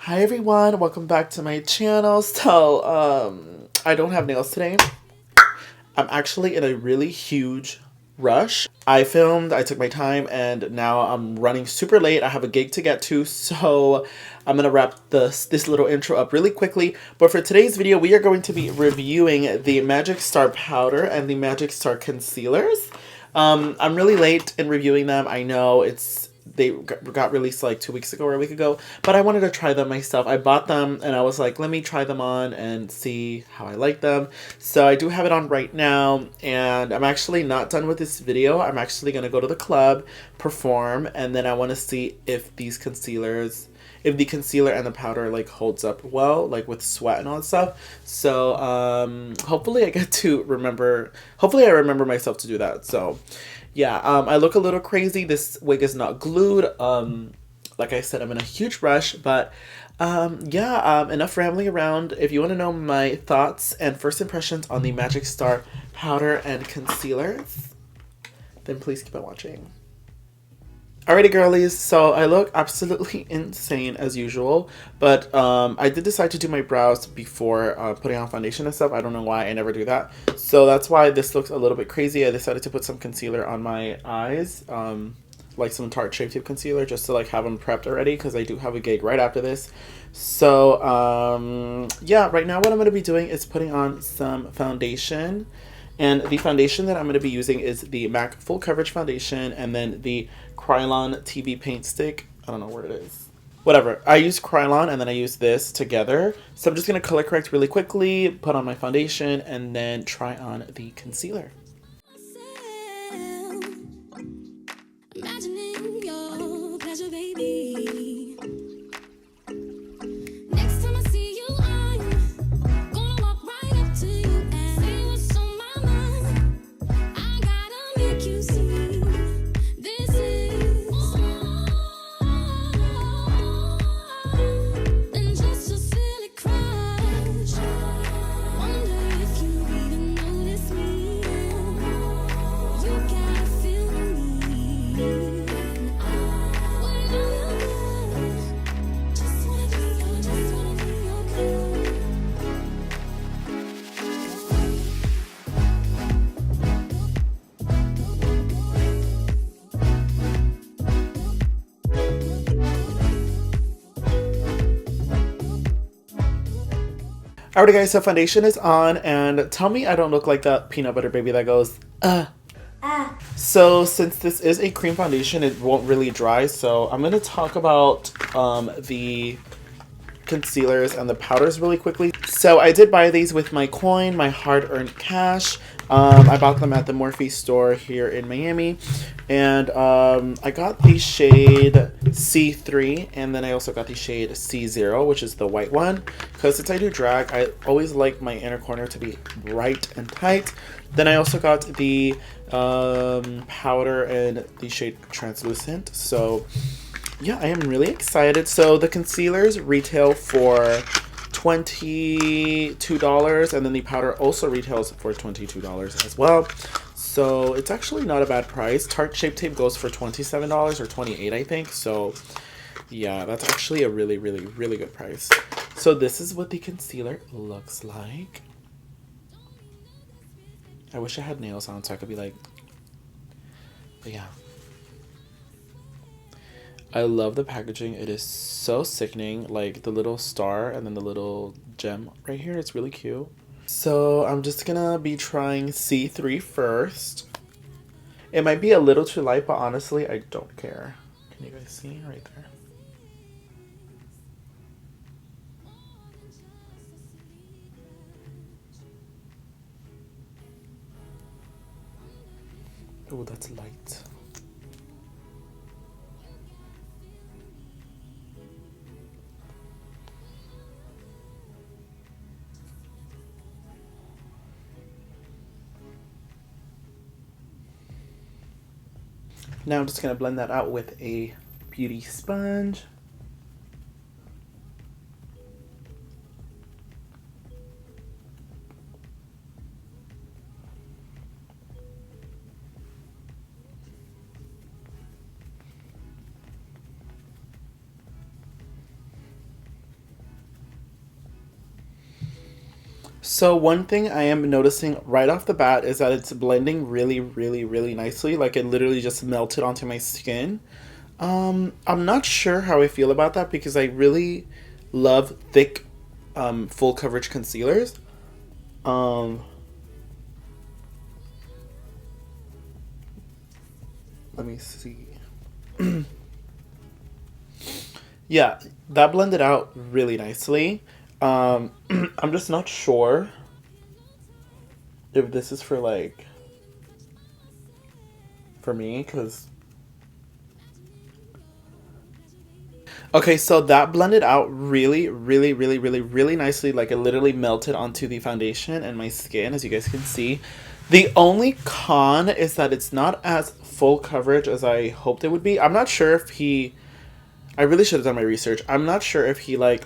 Hi everyone, welcome back to my channel. I don't have nails today. I'm actually in a really huge rush. I filmed, I took my time, and now I'm running super late. I have a gig to get to, so I'm gonna wrap this little intro up really quickly. But for today's video, we are going to be reviewing the Magic Star Powder and the Magic Star Concealers. I'm really late in reviewing them. I know they got released like 2 weeks ago or a week ago, but I wanted to try them myself. I bought them and I was like, let me try them on and see how I like them. So I do have it on right now, and I'm actually not done with this video. I'm actually going to go to the club, perform, and then I want to see if the concealer and the powder like holds up well, like with sweat and all that stuff. So hopefully I remember myself to do that. So yeah, I look a little crazy. This wig is not glued. Like I said, I'm in a huge rush, but enough rambling around. If you want to know my thoughts and first impressions on the Magic Star powder and concealers, then please keep on watching. Alrighty girlies, so I look absolutely insane as usual, but I did decide to do my brows before putting on foundation and stuff. I don't know why, I never do that. So that's why this looks a little bit crazy. I decided to put some concealer on my eyes, like some Tarte Shape Tape concealer, just to like have them prepped already, because I do have a gig right after this. So yeah, right now what I'm going to be doing is putting on some foundation. And the foundation that I'm going to be using is the MAC Full Coverage Foundation, and then the Krylon TV Paint Stick. I don't know where it is. Whatever. I use Krylon and then I use this together. So I'm just going to color correct really quickly, put on my foundation, and then try on the concealer. Imagining your pleasure, baby. Alright guys, so foundation is on, and tell me I don't look like that peanut butter baby that goes, So since this is a cream foundation, it won't really dry, so I'm going to talk about the concealers and the powders really quickly. So I did buy these with my coin, my hard-earned cash. I bought them at the Morphine store here in Miami, and I got the shade C3, and then I also got the shade C0, which is the white one, because since I do drag, I always like my inner corner to be bright and tight. Then I also got the powder and the shade translucent. So yeah, I am really excited. So the concealers retail for $22, and then the powder also retails for $22 as well. So it's actually not a bad price. Tarte Shape Tape goes for $27 or $28, I think. So yeah, that's actually a really, really, really good price. So this is what the concealer looks like. I wish I had nails on so I could be like, but yeah. I love the packaging. It is so sickening. Like the little star and then the little gem right here. It's really cute. So I'm just gonna be trying C3 first. It might be a little too light, but honestly, I don't care. Can you guys see right there? Oh, that's light. Now I'm just going to blend that out with a beauty sponge. So one thing I am noticing right off the bat is that it's blending really, really, really nicely. Like it literally just melted onto my skin. I'm not sure how I feel about that because I really love thick, full coverage concealers. Um, Let me see. Yeah, that blended out really nicely. I'm just not sure if this is for like for me because okay, so that blended out really, really, really, really, really nicely. Like it literally melted onto the foundation and my skin, as you guys can see. The only con is that it's not as full coverage as I hoped it would be. I'm not sure if he. I really should have done my research. I'm not sure if he like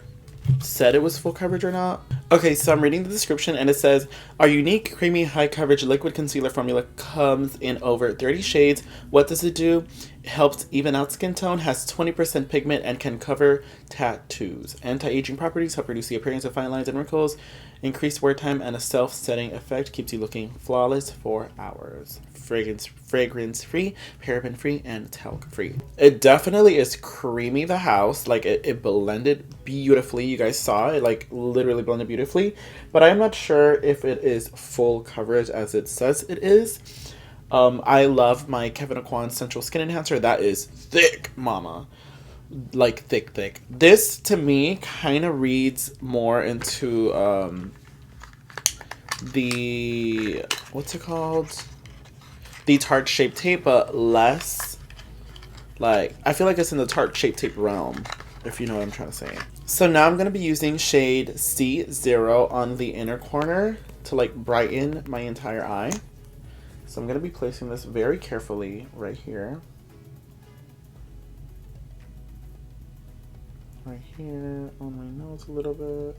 said it was full coverage or not. Okay, so I'm reading the description and it says our unique creamy high coverage liquid concealer formula comes in over 30 shades. What does it do? It helps even out skin tone, has 20% pigment and can cover tattoos. Anti-aging properties help reduce the appearance of fine lines and wrinkles. Increased wear time and a self-setting effect keeps you looking flawless for hours. Fragrance free, paraben free, and talc free. It definitely is creamy the house. Like it blended beautifully. You guys saw it like literally blended beautifully. But I'm not sure if it is full coverage as it says it is. I love my Kevyn Aucoin Central Skin Enhancer. That is thick, mama. Like thick, thick. This to me kind of reads more into the what's it called? The Tarte Shape Tape, but less like I feel like it's in the Tarte Shape Tape realm, if you know what I'm trying to say. So now I'm gonna be using shade C0 on the inner corner to like brighten my entire eye. So I'm gonna be placing this very carefully right here. Right here on my nose a little bit.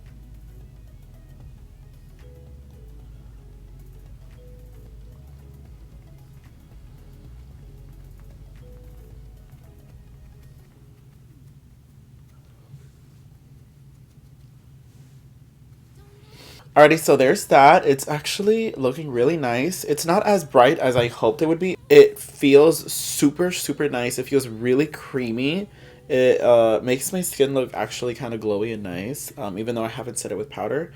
Alrighty, so there's that. It's actually looking really nice. It's not as bright as I hoped it would be. It feels super, super nice. It feels really creamy. It makes my skin look actually kind of glowy and nice, even though I haven't set it with powder.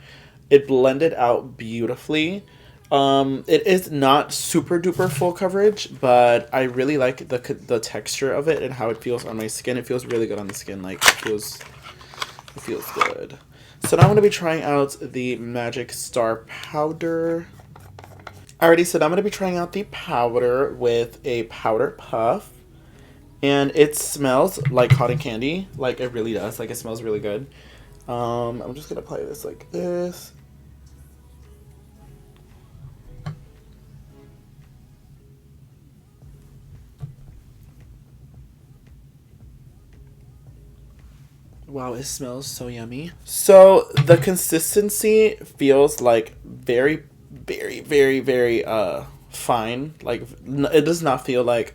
It blended out beautifully. It is not super duper full coverage, but I really like the texture of it and how it feels on my skin. It feels really good on the skin. Like it feels good. So now I'm going to be trying out the Magic Star powder. Alrighty, so now I'm going to be trying out the powder with a powder puff. And it smells like cotton candy. Like, it really does. Like, it smells really good. I'm just going to apply this like this. Wow, it smells so yummy. So the consistency feels like very, very, very, very fine. Like it does not feel like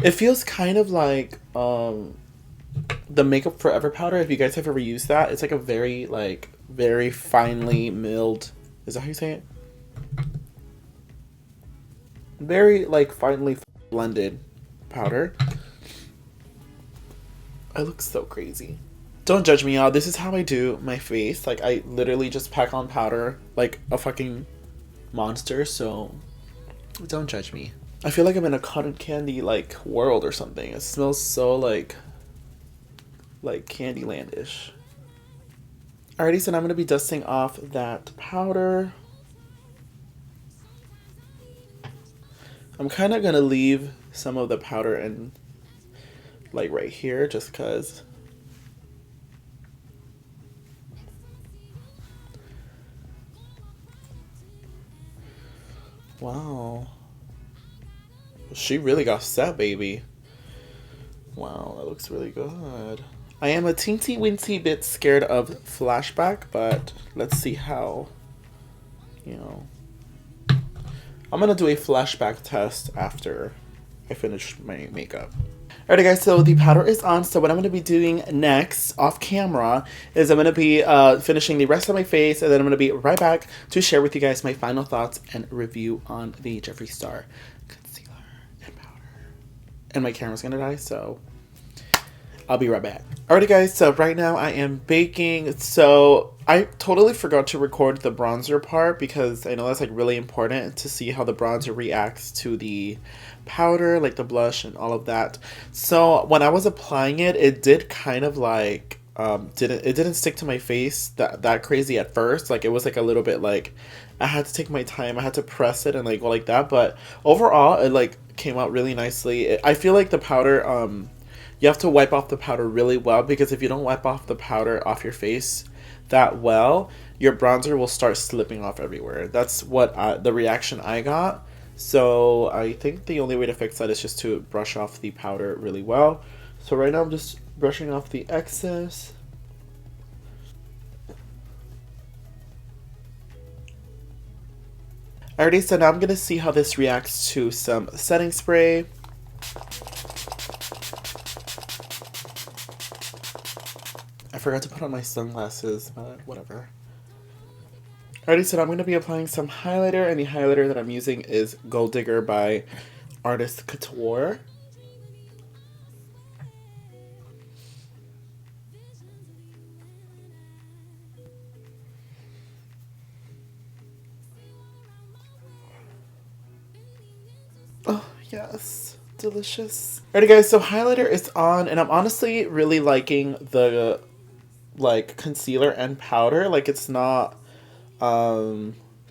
it feels kind of like the Makeup Forever powder. If you guys have ever used that, it's like a very like very finely milled. Is that how you say it? Very like finely blended powder. I look so crazy. Don't judge me, y'all. This is how I do my face. Like, I literally just pack on powder like a fucking monster, so don't judge me. I feel like I'm in a cotton candy, like, world or something. It smells so, like Candyland-ish. Alrighty, so now I'm going to be dusting off that powder. I'm kind of going to leave some of the powder in like right here just because wow, she really got set, baby. Wow, that looks really good. I am a teensy weensy bit scared of Flashback, but let's see how, you know, I'm gonna do a Flashback test after I finish my makeup. Alrighty guys, so the powder is on. So what I'm going to be doing next off camera is I'm going to be finishing the rest of my face, and then I'm going to be right back to share with you guys my final thoughts and review on the Jeffree Star concealer and powder. And my camera's going to die, so I'll be right back. Alrighty guys, so right now I am baking. So I totally forgot to record the bronzer part because I know that's like really important to see how the bronzer reacts to the powder, like the blush and all of that. So when I was applying it, it did kind of like didn't stick to my face that crazy at first. Like it was like a little bit like I had to take my time. I had to press it and like go like that, but overall it like came out really nicely. I feel like the powder you have to wipe off the powder really well, because if you don't wipe off the powder off your face that well, your bronzer will start slipping off everywhere. That's what the reaction I got. So I think the only way to fix that is just to brush off the powder really well. So right now I'm just brushing off the excess. Alrighty, so now I'm going to see how this reacts to some setting spray. I forgot to put on my sunglasses, but whatever. Alrighty, so now I'm going to be applying some highlighter, and the highlighter that I'm using is Gold Digger by artist Couture. Oh, yes. Delicious. Alrighty guys, so highlighter is on, and I'm honestly really liking the like concealer and powder. Like it's not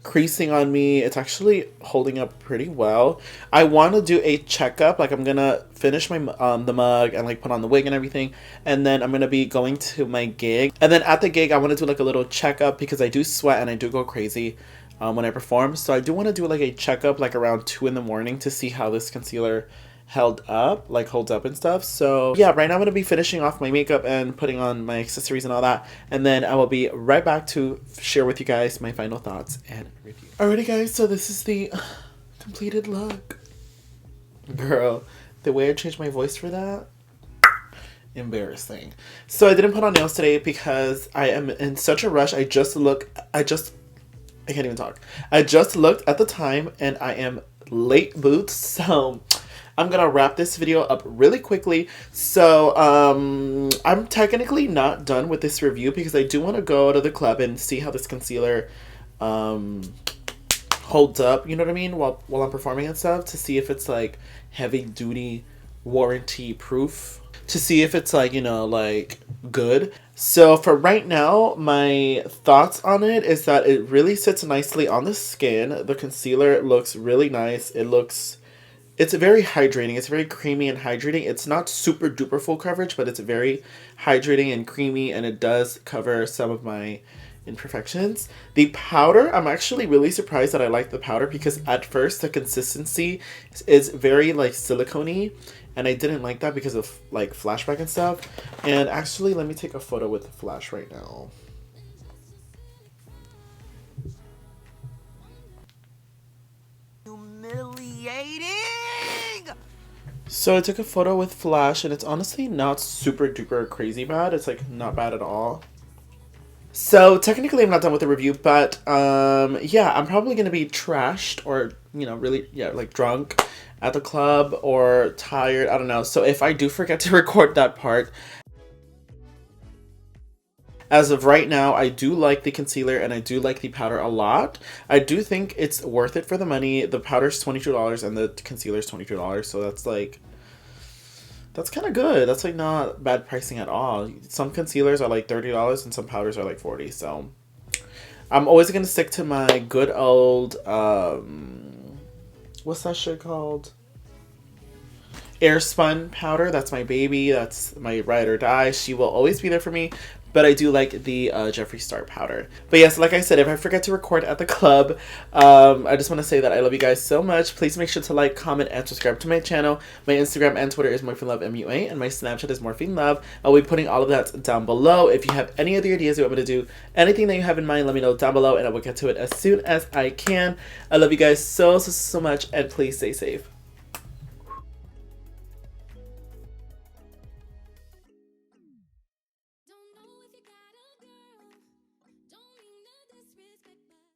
creasing on me. It's actually holding up pretty well. I want to do a checkup. Like I'm gonna finish my the mug and like put on the wig and everything, and then I'm gonna be going to my gig, and then at the gig I want to do like a little checkup because I do sweat and I do go crazy when I perform. So I do want to do like a checkup like around 2 in the morning to see how this concealer holds up and stuff. So yeah, right now I'm gonna be finishing off my makeup and putting on my accessories and all that, and then I will be right back to share with you guys my final thoughts and review. Alrighty guys, so this is the completed look. Girl, the way I changed my voice for that, embarrassing. So I didn't put on nails today because I am in such a rush. I can't even talk. I just looked at the time and I am late boots, so I'm gonna wrap this video up really quickly. So I'm technically not done with this review because I do want to go to the club and see how this concealer holds up, you know what I mean, while I'm performing and stuff, to see if it's like heavy duty warranty proof, to see if it's like, you know, like good. So for right now, my thoughts on it is that it really sits nicely on the skin. The concealer looks really nice. It's very hydrating. It's very creamy and hydrating. It's not super duper full coverage, but it's very hydrating and creamy, and it does cover some of my imperfections. The powder, I'm actually really surprised that I like the powder because at first the consistency is very like silicone-y, and I didn't like that because of like flashback and stuff. And actually, let me take a photo with the flash right now. Humiliating! So I took a photo with flash, and it's honestly not super duper crazy bad. It's like not bad at all. So technically I'm not done with the review, but yeah, I'm probably gonna be trashed or, you know, really, yeah, like drunk at the club or tired, I don't know. So if I do forget to record that part, as of right now, I do like the concealer and I do like the powder a lot. I do think it's worth it for the money. The powder's $22 and the concealer's $22, so that's like, that's kind of good. That's like not bad pricing at all. Some concealers are like $30 and some powders are like $40. So I'm always going to stick to my good old, what's that shit called? Airspun powder. That's my baby. That's my ride or die. She will always be there for me. But I do like the Jeffree Star powder. But yes, like I said, if I forget to record at the club, I just want to say that I love you guys so much. Please make sure to like, comment, and subscribe to my channel. My Instagram and Twitter is MorphineLove, MUA, and my Snapchat is MorphineLove. I'll be putting all of that down below. If you have any other ideas you want me to do, anything that you have in mind, let me know down below, and I will get to it as soon as I can. I love you guys so much, and please stay safe.